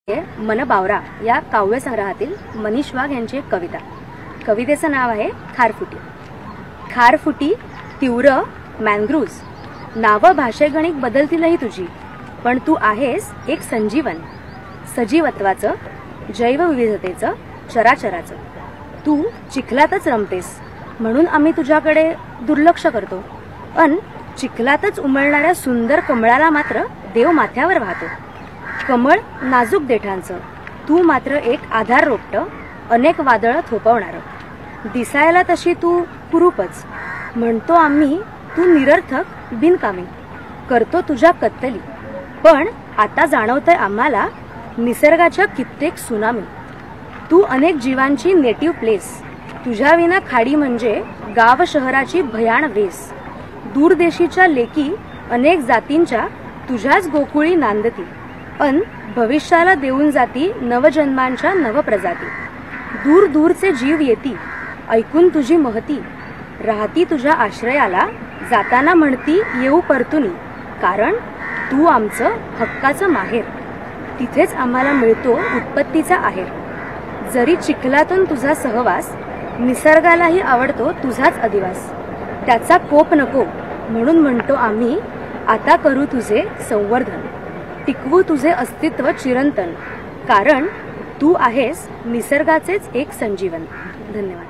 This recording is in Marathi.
मन बावरा या काव्यसंग्रहातील मनीष वाघ यांची एक कविता। कवितेचं नाव आहे खारफुटी। खारफुटी तीव्र मॅनग्रुव्ज, नाव भाषेगणिक बदलतीलही तुझी, पण तू आहेस एक संजीवन, सजीवत्वाचं, जैवविविधतेचं, चराचराचं। तू चिखलातच रमतेस म्हणून आम्ही तुझ्याकडे दुर्लक्ष करतो, पण चिखलातच उमलणाऱ्या सुंदर कमळाला मात्र देव माथ्यावर वाहतो। कमळ नाजूक देठांचं, तू मात्र एक आधार रोपटं, अनेक वादळं थोपवणारं। दिसायला तशी तू कुरूपच, म्हणतो आम्ही तू निरर्थक बिनकामी, करतो तुझ्या कत्तली, पण आता जाणवतंय आम्हाला निसर्गाच्या कित्येक सुनामी। तू अनेक जीवांची नेटिव्ह प्लेस, तुझ्या विना खाडी म्हणजे गाव शहराची भयाण वेस। दूरदेशीच्या लेकी अनेक जातींच्या तुझ्याच गोकुळी नांदती, पण भविष्याला देऊन जाती नवजन्मांच्या नवप्रजाती। दूर दूरचे जीव येती ऐकून तुझी महती, राहती तुझ्या आश्रयाला, जाताना म्हणती येऊ परतुनी, कारण तू आमचं हक्काचं माहेर। तिथेच आम्हाला मिळतो उत्पत्तीचा आहेर। जरी चिखलातून तुझा सहवास, निसर्गालाही आवडतो तुझाच अधिवास। त्याचा कोप नको म्हणून म्हणतो आम्ही आता करू तुझे संवर्धन, टिकवू तुझे अस्तित्व चिरंतन, कारण तू आहेस निसर्गाचेच एक संजीवन। धन्यवाद।